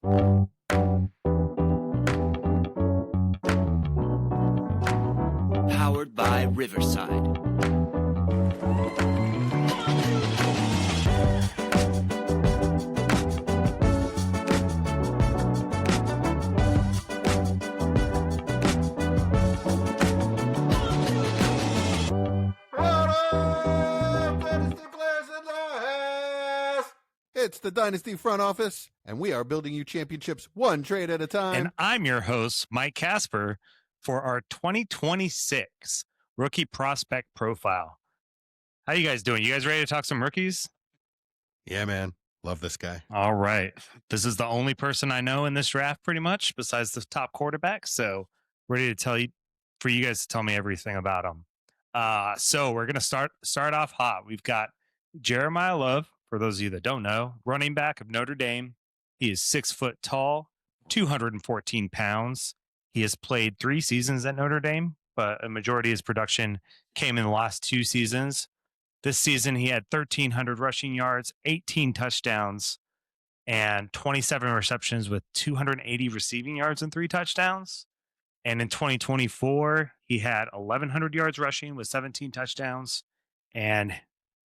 Powered by Riverside. It's the Dynasty front office, and we are building you championships one trade at a time. And I'm your host, Mike Casper, for our 2026 rookie prospect profile. How you guys doing? You guys ready to talk some rookies? Yeah, man. Love this guy. All right. This is the only person I know in this draft, pretty much, besides the top quarterback. So ready to tell you, for you guys to tell me everything about him. So we're going to start off hot. We've got Jeremiyah Love, for those of you that don't know, running back of Notre Dame. He is 6 foot tall, 214 pounds. He has played 3 seasons at Notre Dame, but a majority of his production came in the last 2 seasons. This season, he had 1,300 rushing yards, 18 touchdowns, and 27 receptions with 280 receiving yards and 3 touchdowns. And in 2024, he had 1,100 yards rushing with 17 touchdowns and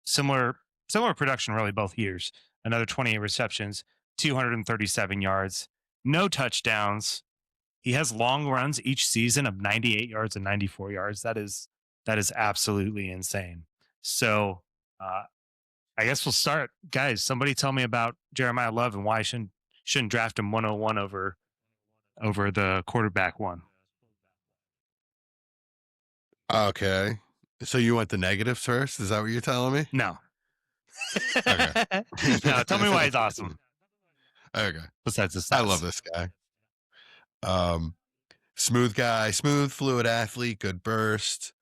similar production really both years. Another 28 receptions, 237 yards, no touchdowns. He has long runs each season of 98 yards and 94 yards. That is absolutely insane. So I guess we'll start. Guys, somebody tell me about Jeremiyah Love and why I shouldn't draft him 101 over the quarterback one. Okay. So you want the negatives first? Is that what you're telling me? No. Okay. No, tell me why he's awesome. Okay. Besides the stats. I love this guy. Smooth guy, smooth, fluid athlete, good burst,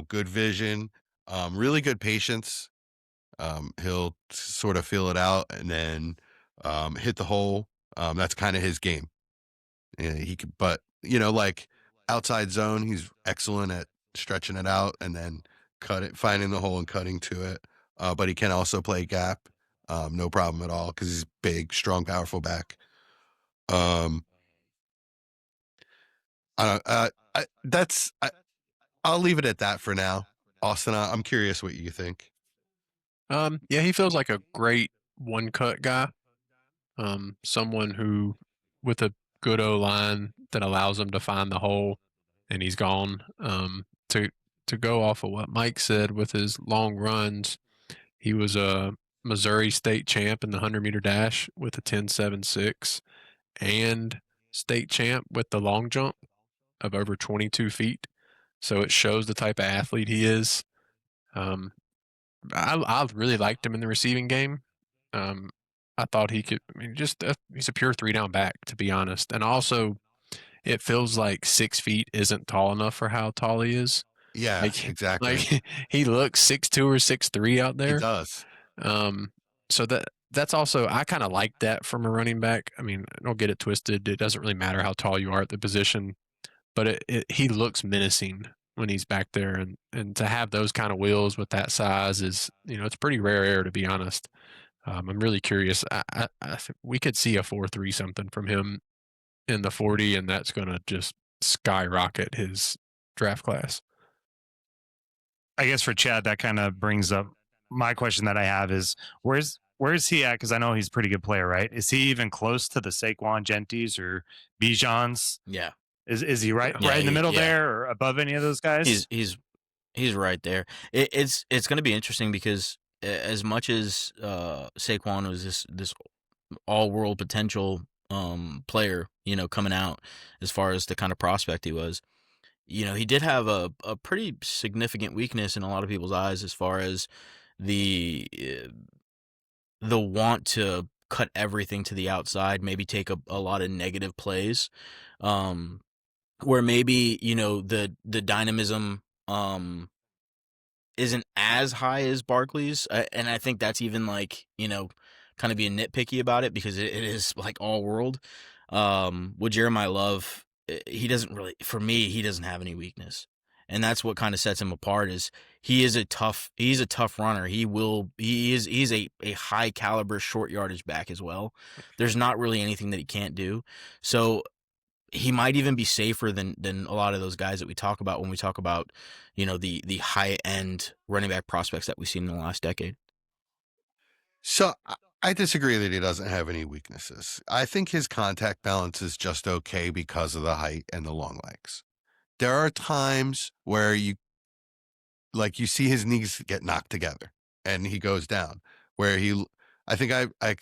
good vision, really good patience. He'll sort of feel it out and then hit the hole. That's kind of his game. And he could, but like outside zone, he's excellent at stretching it out and then finding the hole and cutting to it. But he can also play gap, no problem at all because he's big, strong, powerful back. I'll leave it at that for now. Austin, I'm curious what you think. Yeah, he feels like a great one-cut guy. Someone who, with a good O-line that allows him to find the hole, and he's gone. To go off of what Mike said with his long runs, he was a Missouri state champ in the 100-meter dash with a 10.76 and state champ with the long jump of over 22 feet. So it shows the type of athlete he is. I really liked him in the receiving game. I thought he could, he's a pure 3-down back, to be honest. And also, it feels like 6 feet isn't tall enough for how tall he is. Yeah, exactly. Like he looks 6'2" or 6'3" out there. He does. So that's also, I kind of like that from a running back. I mean, don't get it twisted. It doesn't really matter how tall you are at the position, but he looks menacing when he's back there. And to have those kind of wheels with that size is, it's pretty rare air, to be honest. I'm really curious. I think we could see a 4.3 something from him in the 40, and that's going to just skyrocket his draft class. I guess for Chad, that kind of brings up my question that I have is where's he at? Because I know he's a pretty good player, right? Is he even close to the Saquon Gentis or Bijans? Yeah. Is he right Yeah, in the middle there or above any of those guys? He's right there. It's going to be interesting because as much as Saquon was this all-world potential player, coming out as far as the kind of prospect he was, he did have a pretty significant weakness in a lot of people's eyes as far as the want to cut everything to the outside, maybe take a lot of negative plays, where maybe, the dynamism isn't as high as Barkley's. And I think that's even kind of being nitpicky about it because it is like all world. With Jeremiyah Love, he doesn't really, for me, he doesn't have any weakness. and that's what kind of sets him apart. Is he's a tough runner. He's a high caliber short yardage back as well. There's not really anything that he can't do. So he might even be safer than a lot of those guys that we talk about when we talk about, the high end running back prospects that we've seen in the last decade. So I disagree that he doesn't have any weaknesses. I think his contact balance is just okay because of the height and the long legs. There are times where you see his knees get knocked together and he goes down, where I think I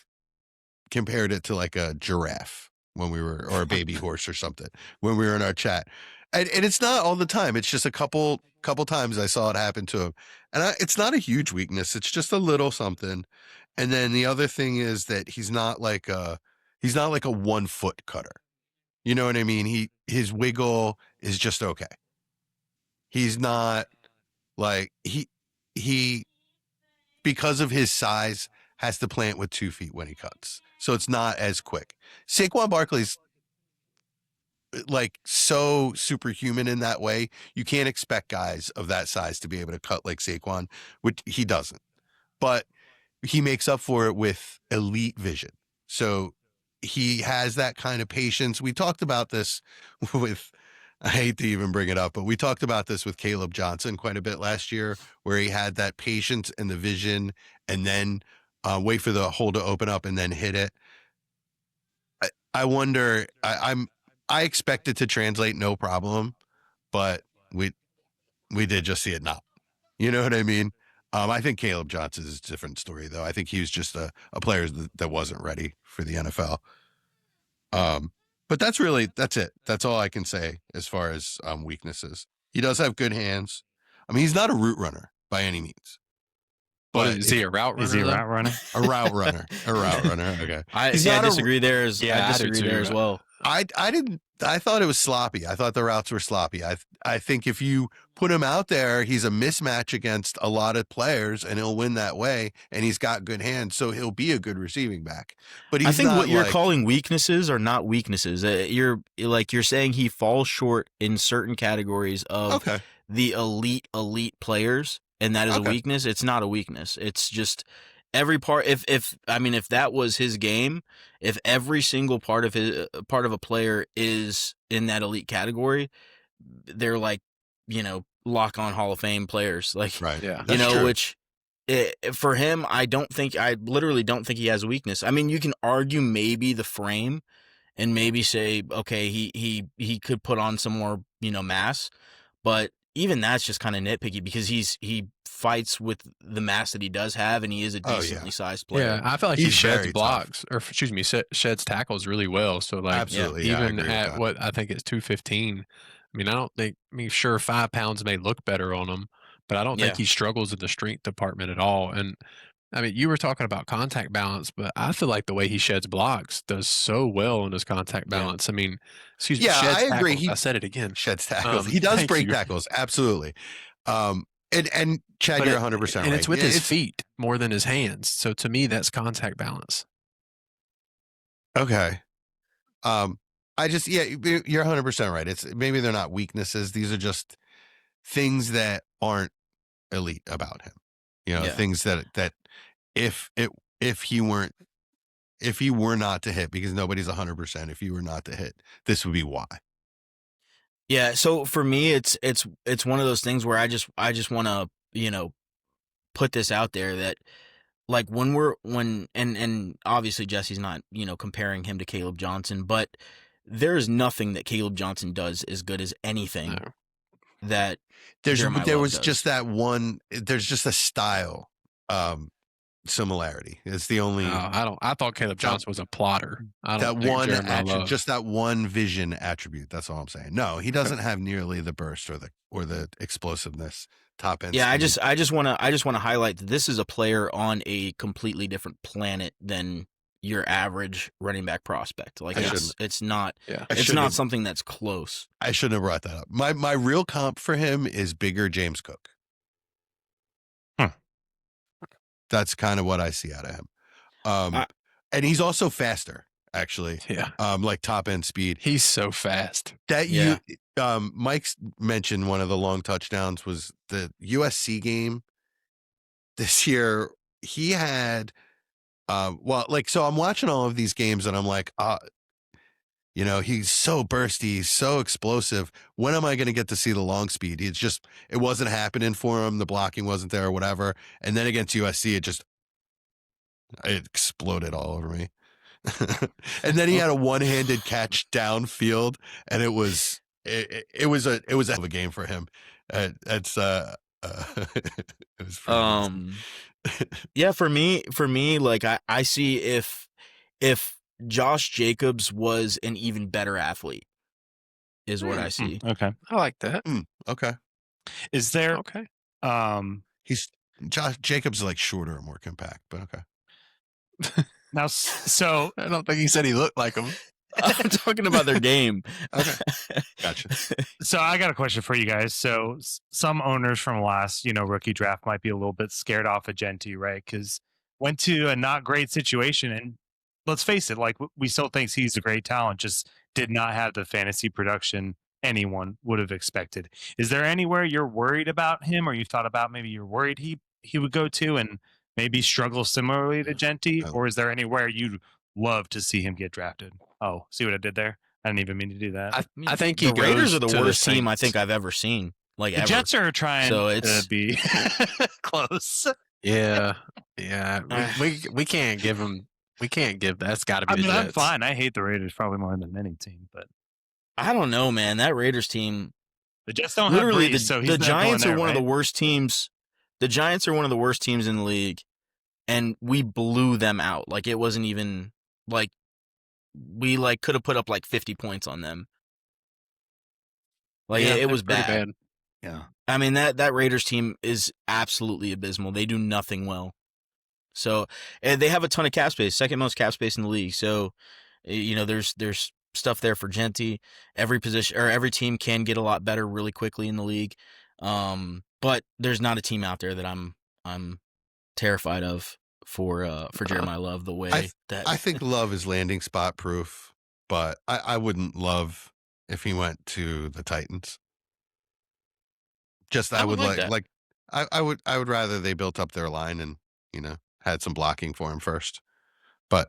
compared it to like a giraffe or a baby horse or something when we were in our chat. And it's not all the time. It's just a couple times I saw it happen to him. And it's not a huge weakness. It's just a little something. And then the other thing is that he's not like a 1 foot cutter. You know what I mean? His wiggle is just okay. He's not like he because of his size has to plant with 2 feet when he cuts. So it's not as quick. Saquon Barkley's like so superhuman in that way. You can't expect guys of that size to be able to cut like Saquon, which he doesn't. But he makes up for it with elite vision. So he has that kind of patience. We talked about this with, I hate to even bring it up, but we talked about this with Caleb Johnson quite a bit last year, where he had that patience and the vision and then wait for the hole to open up and then hit it. I wonder, I expect it to translate no problem, but we did just see it not. You know what I mean? I think Caleb Johnson is a different story, though. I think he was just a player that wasn't ready for the NFL. But that's it. That's all I can say as far as weaknesses. He does have good hands. I mean, he's not a route runner by any means. But is he a route runner? Is he a route runner? A route runner. A route runner. Okay. I disagree there as well. I thought it was sloppy. I thought the routes were sloppy. I think if you put him out there, he's a mismatch against a lot of players and he'll win that way. And he's got good hands, so he'll be a good receiving back. But I think what you're calling weaknesses are not weaknesses. You're saying he falls short in certain categories of the elite players, and that is a weakness. It's not a weakness. It's just every part. If that was his game, if every single part of a player is in that elite category, they're like, lock on Hall of Fame players. Like, right. Yeah. True. Which for him, I literally don't think he has a weakness. I mean, you can argue maybe the frame and maybe say, okay, he could put on some more, mass, but even that's just kind of nitpicky because he fights with the mass that he does have, and he is a decently sized player. Yeah, I feel like he sheds blocks, sheds tackles really well. So like, absolutely, even at what I think it's 215. I mean, sure, 5 pounds may look better on him, but I don't think he struggles in the strength department at all. And I mean, you were talking about contact balance, but I feel like the way he sheds blocks does so well in his contact balance. I mean, excuse me. Yeah, I agree. I said it again. Sheds tackles. He does break tackles. Absolutely. And Chad, you're 100% right. And it's with his feet more than his hands. So to me, that's contact balance. Okay. You're 100% right. It's maybe they're not weaknesses. These are just things that aren't elite about him. Things that if he were not to hit, because nobody's 100%, if he were not to hit, this would be why. Yeah. So for me, it's one of those things where I just want to, put this out there that, like, and obviously Jesse's not, comparing him to Caleb Johnson, but there is nothing that Caleb Johnson does as good as anything that there was just that one. There's just a style similarity. It's the only. I thought Caleb Johnson was a plotter. Just that one vision attribute. That's all I'm saying. No, he doesn't have nearly the burst or the explosiveness. Top end. Yeah, speed. I just want to highlight that this is a player on a completely different planet than your average running back prospect. Like, it's not something that's close. I shouldn't have brought that up. My real comp for him is bigger James Cook. That's kind of what I see out of him. And he's also faster, actually. Yeah. Like top end speed. He's so fast. Mike's mentioned one of the long touchdowns was the USC game this year. He had, so I'm watching all of these games and I'm like, he's so bursty, he's so explosive. When am I going to get to see the long speed? It wasn't happening for him. The blocking wasn't there or whatever. And then against USC, it exploded all over me. And then he had a one-handed catch downfield, and it was a hell of a game for him. It was pretty yeah, for me, like I see if Josh Jacobs was an even better athlete, is what I see. Okay. I like that. okay. Is there Okay. Josh Jacobs is like shorter and more compact, but okay. now? So I don't think he said he looked like him. I'm talking about their game. Okay. Gotcha. So I got a question for you guys. So some owners from last, rookie draft might be a little bit scared off of Genty, right? Because went to a not great situation, and let's face it, like we still think he's a great talent, just did not have the fantasy production anyone would have expected. Is there anywhere you're worried about him, or you thought about maybe you're worried he would go to and maybe struggle similarly to Genty, or is there anywhere you'd love to see him get drafted? Oh, see what I did there? I didn't even mean to do that. I think the Raiders are the worst team I think I've ever seen. Like the ever. Jets are trying to be close. Yeah. We can't give him. We can't give. That's got to be. The Jets. I'm fine. I hate the Raiders probably more than any team, but I don't know, man. That Raiders team. The Jets don't literally have Breeze, so he's the not Giants going are there, one of the right? worst teams. The Giants are one of the worst teams in the league, and we blew them out. Like it wasn't even like we could have put up like 50 points on them. Like it was bad. Yeah. I mean that Raiders team is absolutely abysmal. They do nothing well. So they have a ton of cap space, second most cap space in the league. So there's stuff there for Genty. Every position or every team can get a lot better really quickly in the league. But there's not a team out there that I'm terrified of for Jeremiah Love the way that I think Love is landing spot proof, but I wouldn't love if he went to the Titans. Just I would I would rather they built up their line and had some blocking for him first. But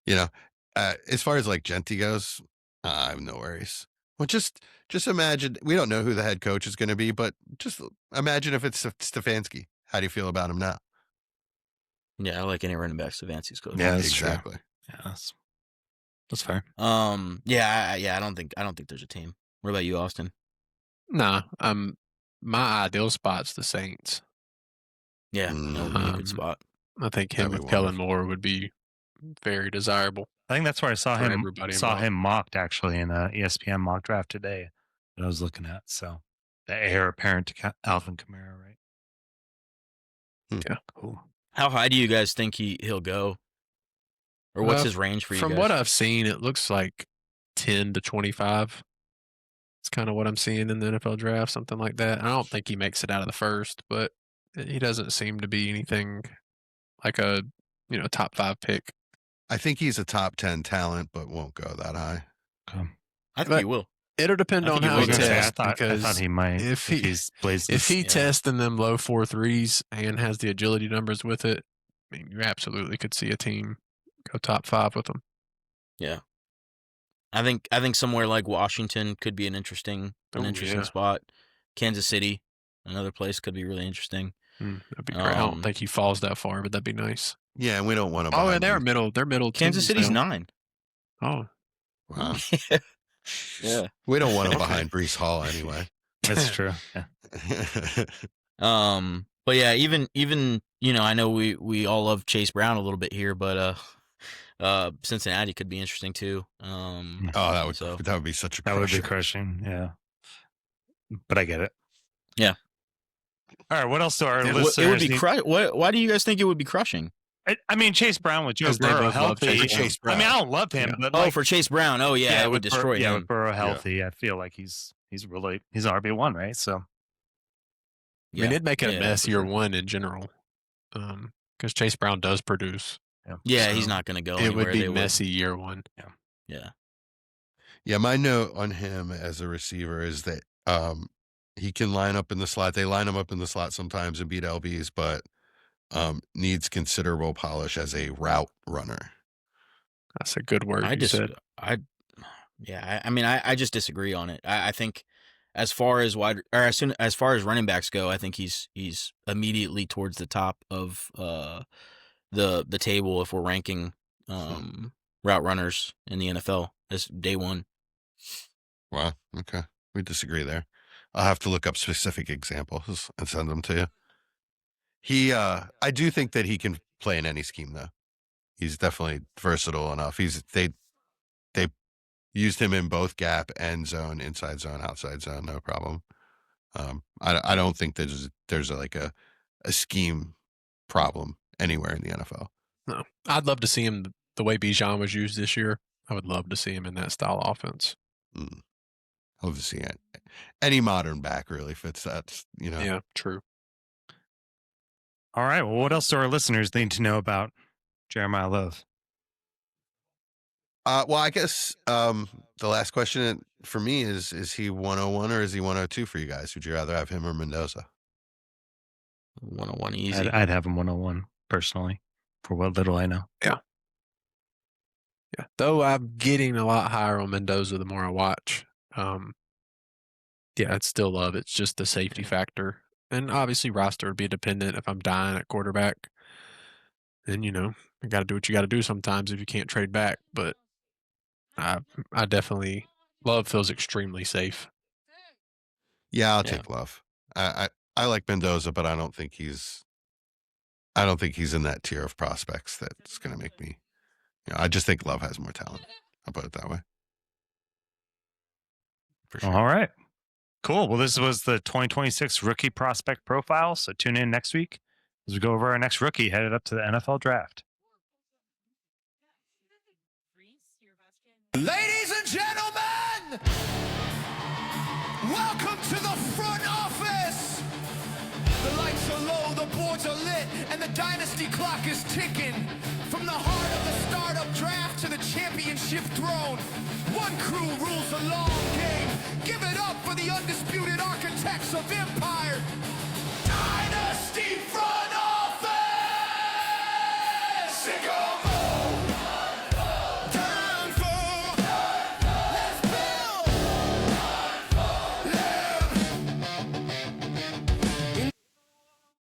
as far as like Genty goes, I have no worries. Well, just imagine, we don't know who the head coach is going to be, but just imagine if it's Stefanski. How do you feel about him now? Yeah, I like any running back Stefanski's coach. Yeah, that's exactly. True. Yeah, that's fair. I don't think there's a team. What about you, Austin? Nah, my ideal spot's the Saints. Yeah, that would be a good spot. I think him with Kellen Moore would be very desirable. I think that's where I saw him involved. him mocked actually in a ESPN mock draft today that I was looking at. So the heir apparent to Alvin Kamara, right? Yeah, cool. How high do you guys think he'll go? Or what's his range for you guys? From what I've seen, it looks like 10 to 25. It's kind of what I'm seeing in the NFL draft, something like that. I don't think he makes it out of the first, but he doesn't seem to be anything like a top 5 pick. I think he's a top 10 talent, but won't go that high. I think he will. It'll depend on how he tests. I thought he might. If he tests in them low 4.3s and has the agility numbers with it, I mean, you absolutely could see a team go top 5 with him. Yeah, I think somewhere like Washington could be an interesting spot. Kansas City, another place, could be really interesting. That'd be great. I don't think he falls that far, but that'd be nice. Yeah, and we don't want to. Oh, and they're middle. Kansas City's 9. Oh, wow. Yeah. We don't want him behind Breece Hall anyway. That's true. Yeah. But yeah, even I know we all love Chase Brown a little bit here, but Cincinnati could be interesting too. That would be such a that would be crushing. Yeah, but I get it. Yeah. All right. What else do our listeners? It would be why do you guys think it would be crushing? I mean, Chase Brown with Joe Burrow healthy. Chase Brown. I mean, I don't love him, but for Chase Brown, it would destroy him. Yeah, with Burrow healthy, I feel like he's RB1, right? So, I mean, it'd make it a mess year one in general, because Chase Brown does produce. Yeah, he's not going to go anywhere. It would be messy year one. Yeah. Yeah, my note on him as a receiver is that he can line up in the slot. They line him up in the slot sometimes and beat LBs, but needs considerable polish as a route runner. That's a good word you said. I just disagree on it. I think as far as as far as running backs go, I think he's immediately towards the top of the table if we're ranking route runners in the NFL as day one. Wow. Okay. We disagree there. I'll have to look up specific examples and send them to you. I do think that he can play in any scheme though. He's definitely versatile enough. They used him in both gap, end zone, inside zone, outside zone, no problem. I don't think there's like a scheme problem anywhere in the NFL. No, I'd love to see him the way Bijan was used this year. I would love to see him in that style offense. I'd love to see it. Any modern back really fits that, Yeah, true. All right. Well, what else do our listeners need to know about Jeremiyah Love? Well, I guess the last question for me is he 101 or is he 102 for you guys? Would you rather have him or Mendoza? 101 easy. I'd have him 101 personally, for what little I know. Yeah. Though I'm getting a lot higher on Mendoza the more I watch. It's still Love. It's just the safety factor. And obviously roster would be dependent if I'm dying at quarterback. Then, you got to do what you got to do sometimes if you can't trade back. But I definitely, Love feels extremely safe. Yeah, I'll take Love. I like Mendoza, but I don't think he's in that tier of prospects that's going to make me, I just think Love has more talent. I'll put it that way. For sure. All right. Cool. Well, this was the 2026 rookie prospect profile. So tune in next week as we go over our next rookie headed up to the NFL draft. Ladies and gentlemen, welcome to the front office. The lights are low, the boards are lit, and the Dynasty clock is ticking. From the heart of the startup draft to the championship throne, one crew rules the long game. Give it up for the undisputed architects of empire.